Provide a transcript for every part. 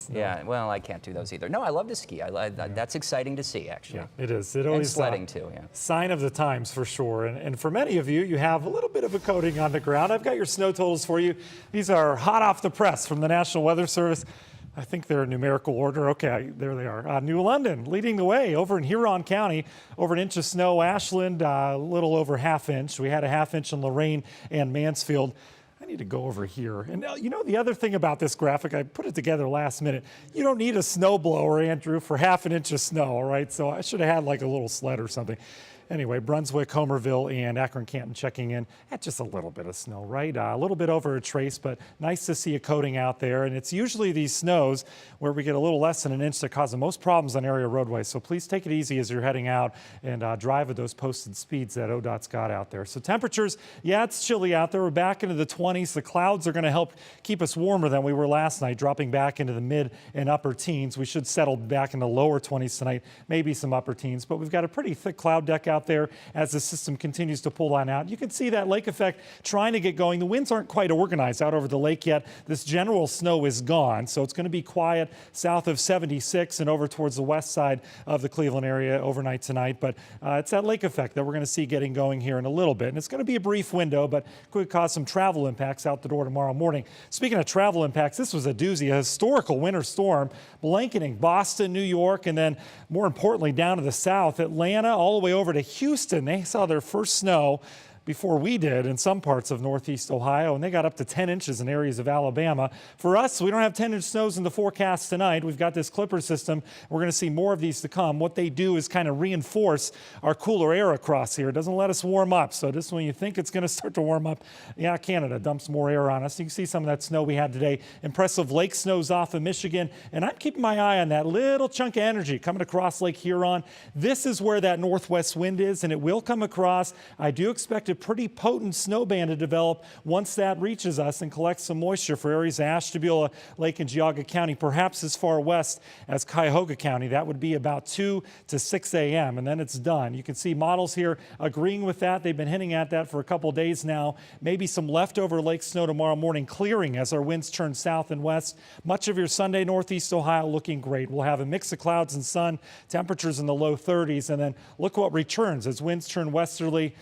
snow. Yeah, well, I can't do those either. No, I love to ski. That's exciting to see, actually. Yeah, it is. It And always sledding too, yeah. sign of the times for sure. And for many of you, you have a little bit of a coating on the ground. I've got your snow totals for you. These are hot off the press from the National Weather Service. I think they're in numerical order. Okay, there they are. New London leading the way over in Huron County, over an inch of snow. Ashland, a little over ½ inch. We had a ½ inch in Lorain and Mansfield. I need to go over here. And you know, the other thing about this graphic, I put it together last minute. You don't need a snow blower, Andrew, for ½ an inch of snow, all right? So I should have had like a little sled or something. Anyway, Brunswick, Homerville, and Akron-Canton checking in at just a little bit of snow, right? A little bit over a trace, but nice to see a coating out there. And it's usually these snows where we get a little less than an inch that cause the most problems on area roadways. So please take it easy as you're heading out and drive at those posted speeds that ODOT's got out there. So temperatures, yeah, it's chilly out there. We're back into the 20s. The clouds are going to help keep us warmer than we were last night, dropping back into the mid and upper teens. We should settle back in the lower 20s tonight, maybe some upper teens, but we've got a pretty thick cloud deck out there as the system continues to pull on out. You can see that lake effect trying to get going. The winds aren't quite organized out over the lake yet. This general snow is gone, so it's going to be quiet south of 76 and over towards the west side of the Cleveland area overnight tonight. But it's that lake effect that we're going to see getting going here in a little bit. And it's going to be a brief window, but could cause some travel impacts out the door tomorrow morning. Speaking of travel impacts, this was a doozy, a historical winter storm blanketing Boston, New York, and then more importantly down to the south, Atlanta, all the way over to Houston. They saw their first snow before we did in some parts of northeast Ohio, and they got up to 10 inches in areas of Alabama. For us, we don't have 10-inch snows in the forecast tonight. We've got this clipper system. We're going to see more of these to come. What they do is kind of reinforce our cooler air across here. It doesn't let us warm up. So just when you think it's going to start to warm up, yeah, Canada dumps more air on us. You can see some of that snow we had today. Impressive lake snows off of Michigan, and I'm keeping my eye on that little chunk of energy coming across Lake Huron. This is where that northwest wind is, and it will come across. I do expect a pretty potent snow band to develop once that reaches us and collects some moisture for areas of Ashtabula Lake and Geauga County, perhaps as far west as Cuyahoga County. That would be about 2 to 6 a.m. and then it's done. You can see models here agreeing with that. They've been hinting at that for a couple days now. Maybe some leftover lake snow tomorrow morning clearing as our winds turn south and west. Much of your Sunday northeast Ohio looking great. We'll have a mix of clouds and sun, temperatures in the low 30s, and then look what returns as winds turn westerly.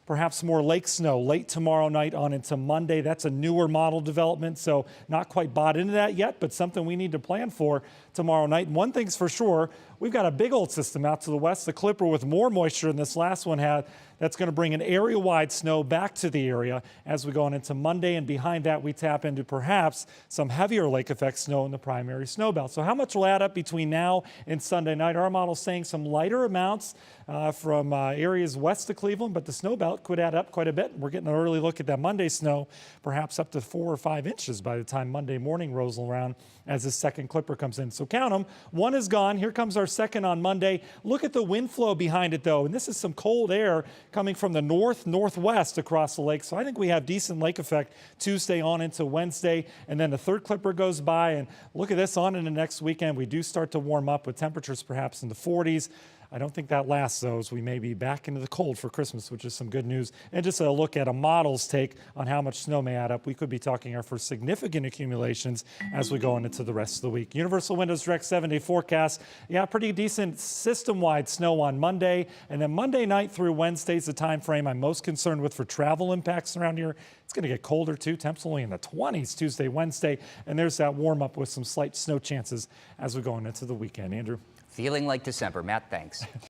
Perhaps more lake snow late tomorrow night on into Monday. That's a newer model development, so not quite bought into that yet, but something we need to plan for tomorrow night. And one thing's for sure, we've got a big old system out to the west, the Clipper, with more moisture than this last one had. That's going to bring an area-wide snow back to the area as we go on into Monday, and behind that we tap into perhaps some heavier lake effect snow in the primary snow belt. So how much will add up between now and Sunday night? Our model's saying some lighter amounts from areas west of Cleveland, but the snow belt could add up quite a bit. We're getting an early look at that Monday snow, perhaps up to 4 or 5 inches by the time Monday morning rolls around as the second Clipper comes in. So count them. One is gone. Here comes our second on Monday. Look at the wind flow behind it, though, and this is some cold air coming from the northwest across the lake. So I think we have decent lake effect Tuesday on into Wednesday, and then the third Clipper goes by, and look at this on into next weekend. We do start to warm up with temperatures perhaps in the 40s. I don't think that lasts, though, as we may be back into the cold for Christmas, which is some good news. And just a look at a model's take on how much snow may add up. We could be talking our first significant accumulations as we go into the rest of the week. Universal Windows Direct 7-day forecast. Yeah, pretty decent system-wide snow on Monday. And then Monday night through Wednesday is the time frame I'm most concerned with for travel impacts around here. It's going to get colder, too. Temps only in the 20s Tuesday, Wednesday. And there's that warm-up with some slight snow chances as we go into the weekend. Andrew? Feeling like December. Matt, thanks.